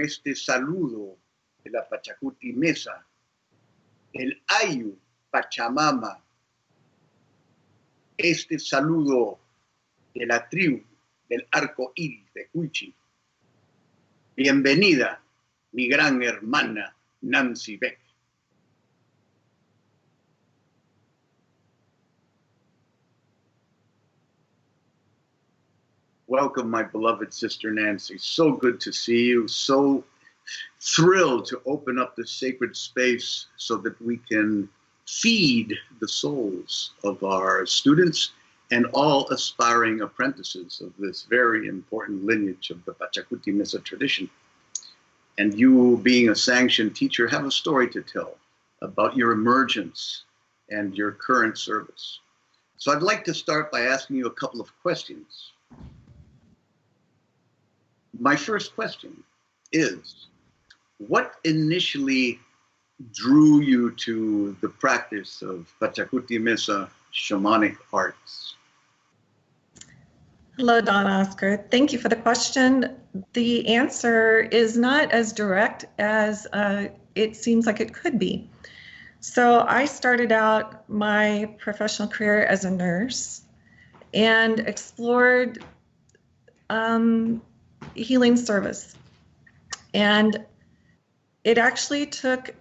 este saludo de la Pachacuti Mesa, el Ayu Pachamama, este saludo de la tribu del arco iris de Cuichi. Bienvenida, mi gran hermana Nancy Beck. Welcome, my beloved sister Nancy. So good to see you. So thrilled to open up this sacred space so that we can feed the souls of our students and all aspiring apprentices of this very important lineage of the Pachacuti Mesa tradition. And you, being a sanctioned teacher, have a story to tell about your emergence and your current service. So I'd like to start by asking you a couple of questions. My first question is, what initially drew you to the practice of Pachacuti Mesa shamanic arts? Hello, Don Oscar. Thank you for the question. The answer is not as direct as it seems like it could be. So I started out my professional career as a nurse and explored healing service. And it actually took,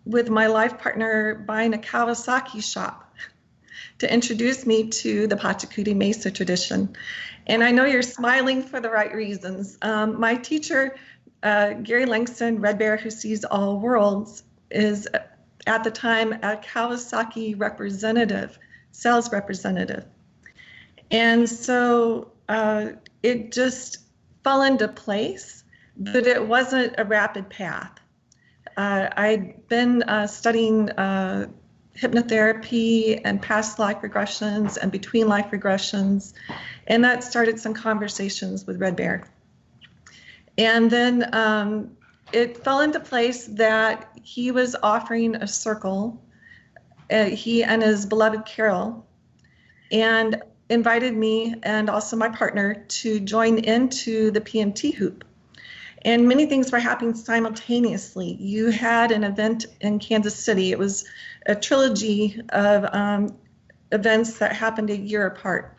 with my life partner buying a Kawasaki shop, to introduce me to the Pachacuti Mesa tradition. And I know you're smiling for the right reasons. My teacher, Gary Langston, Red Bear Who Sees All Worlds, is at the time a Kawasaki representative, sales representative. And so it just fell into place, but it wasn't a rapid path. I'd been studying hypnotherapy and past life regressions and between life regressions, and that started some conversations with Red Bear. And then it fell into place that he was offering a circle, he and his beloved Carol, and invited me and also my partner to join into the PMT hoop. And many things were happening simultaneously. You had an event in Kansas City. It was a trilogy of events that happened a year apart.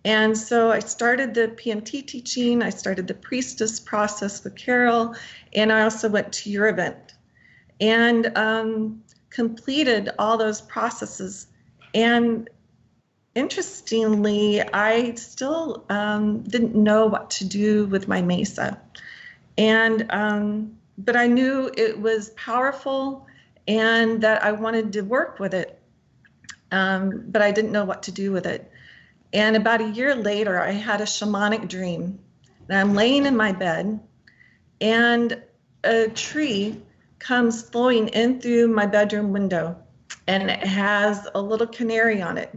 And so I started the PMT teaching, I started the priestess process with Carol, and I also went to your event and completed all those processes. And interestingly, I still didn't know what to do with my mesa. And but I knew it was powerful and that I wanted to work with it, but I didn't know what to do with it. And about a year later, I had a shamanic dream. And I'm laying in my bed, and a tree comes flowing in through my bedroom window, and it has a little canary on it.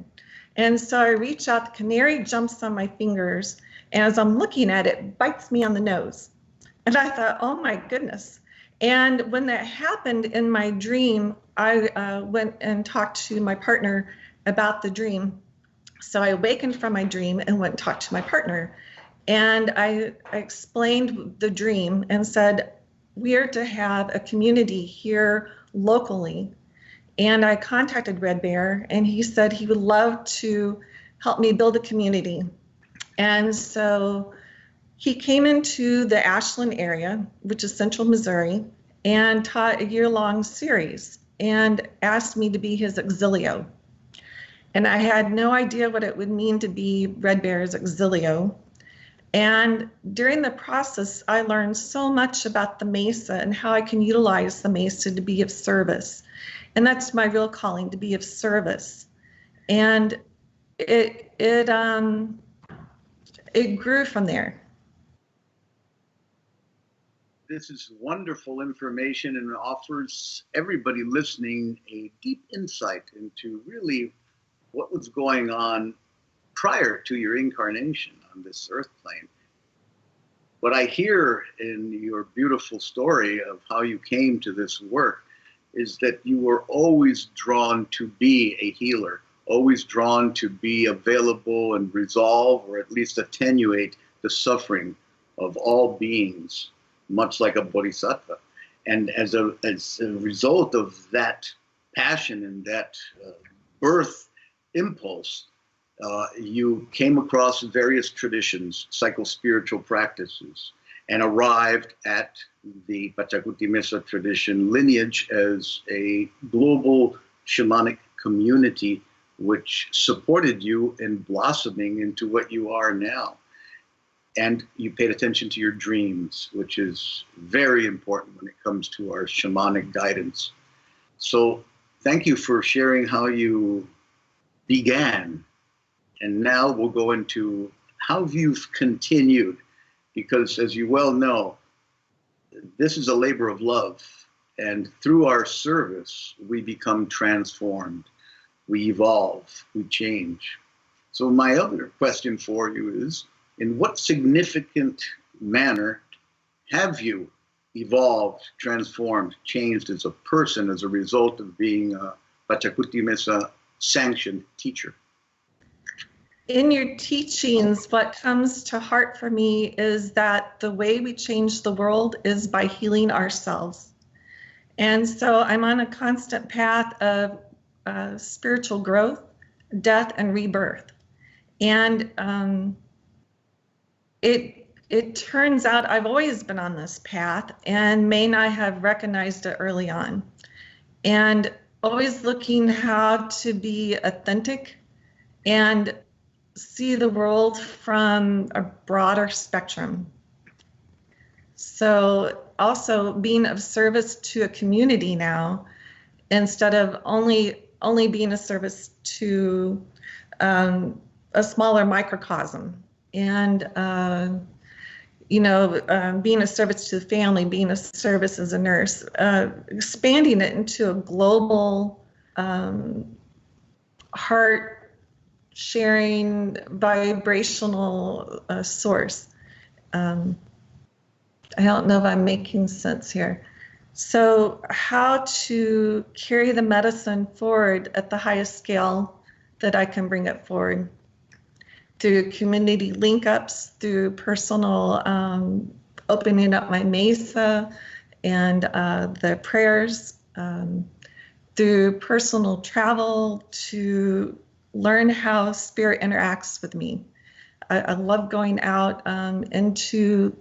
And so I reach out, the canary jumps on my fingers, and as I'm looking at it, it bites me on the nose. And I thought, oh my goodness. And when that happened in my dream, I went and talked to my partner about the dream. So I awakened from my dream and went and talked to my partner. And I explained the dream and said, we are to have a community here locally. And I contacted Red Bear, and he said he would love to help me build a community. And so he came into the Ashland area, which is central Missouri, and taught a year-long series and asked me to be his auxilio. And I had no idea what it would mean to be Red Bear's auxilio. And during the process, I learned so much about the mesa and how I can utilize the mesa to be of service. And that's my real calling, to be of service. And it grew from there. This is wonderful information and offers everybody listening a deep insight into really what was going on prior to your incarnation on this earth plane. What I hear in your beautiful story of how you came to this work is that you were always drawn to be a healer, always drawn to be available and resolve or at least attenuate the suffering of all beings, much like a bodhisattva. And as a result of that passion and that birth impulse, you came across various traditions, psycho-spiritual practices, and arrived at the Pachacuti-Mesa tradition lineage as a global shamanic community which supported you in blossoming into what you are now. And you paid attention to your dreams, which is very important when it comes to our shamanic guidance. So thank you for sharing how you began. And now we'll go into how you've continued, because as you well know, this is a labor of love. And through our service, we become transformed, we evolve, we change. So my other question for you is, in what significant manner have you evolved, transformed, changed as a person as a result of being a Pachacuti-Mesa sanctioned teacher? In your teachings, what comes to heart for me is that the way we change the world is by healing ourselves. And so I'm on a constant path of spiritual growth, death, and rebirth. And it turns out I've always been on this path and may not have recognized it early on. And always looking how to be authentic and see the world from a broader spectrum. So also being of service to a community now, instead of only being a service to a smaller microcosm. And being a service to the family, being a service as a nurse, expanding it into a global heart sharing vibrational source. I don't know if I'm making sense here. So how to carry the medicine forward at the highest scale that I can bring it forward, through community link-ups, through personal opening up my mesa and the prayers, through personal travel to learn how spirit interacts with me. I love going out into,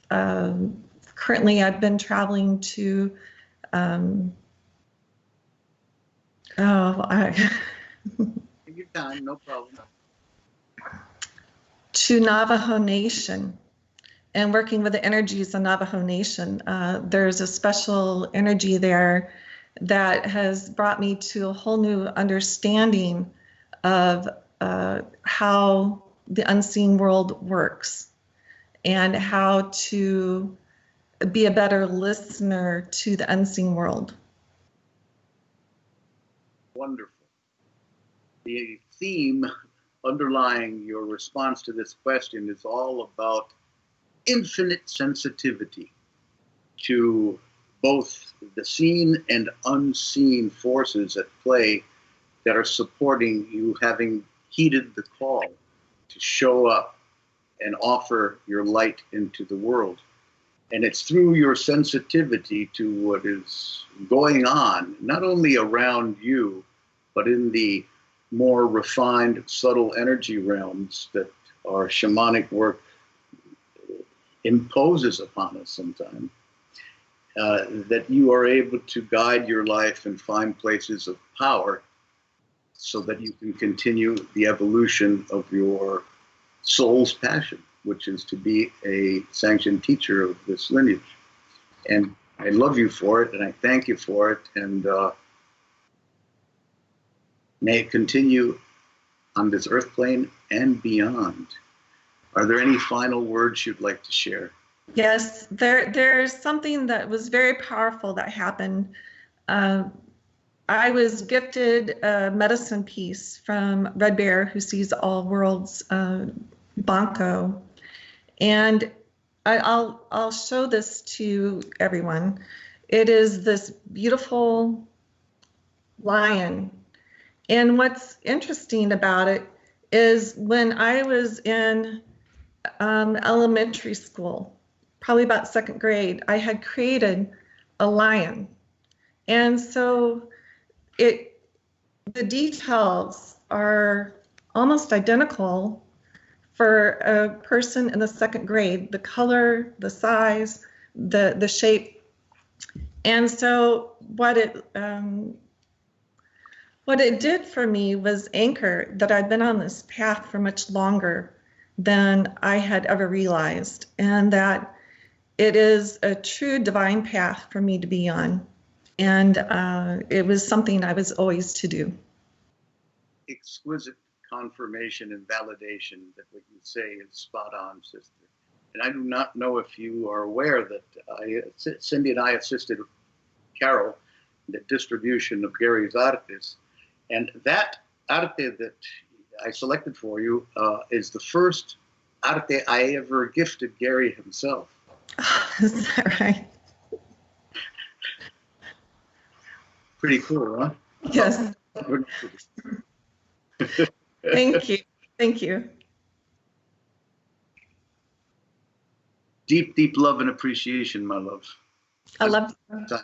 currently I've been traveling to, Take your time, no problem. To Navajo Nation and working with the energies of Navajo Nation. There's a special energy there that has brought me to a whole new understanding of how the unseen world works and how to be a better listener to the unseen world. Wonderful. The theme underlying your response to this question is all about infinite sensitivity to both the seen and unseen forces at play that are supporting you having heeded the call to show up and offer your light into the world. And it's through your sensitivity to what is going on, not only around you, but in the more refined, subtle energy realms that our shamanic work imposes upon us sometimes, that you are able to guide your life and find places of power so that you can continue the evolution of your soul's passion, which is to be a sanctioned teacher of this lineage. And I love you for it, and I thank you for it, and may it continue on this earth plane and beyond. Are there any final words you'd like to share? Yes, there's something that was very powerful that happened. I was gifted a medicine piece from Red Bear, who sees all worlds, Banco, and I'll show this to everyone. It is this beautiful lion, and what's interesting about it is when I was in elementary school, probably about second grade, I had created a lion. And so the details are almost identical for a person in the second grade, the color, the size, the shape. And so what it did for me was anchor that I'd been on this path for much longer than I had ever realized, and that it is a true divine path for me to be on. And it was something I was always to do. Exquisite confirmation and validation that what you say is spot on, sister. And I do not know if you are aware that Cindy and I assisted Carol in the distribution of Gary's artes. And that arte that I selected for you is the first arte I ever gifted Gary himself. Is that right? Pretty cool, huh? Yes. Thank you. Thank you. Deep, deep love and appreciation, my love. I love you.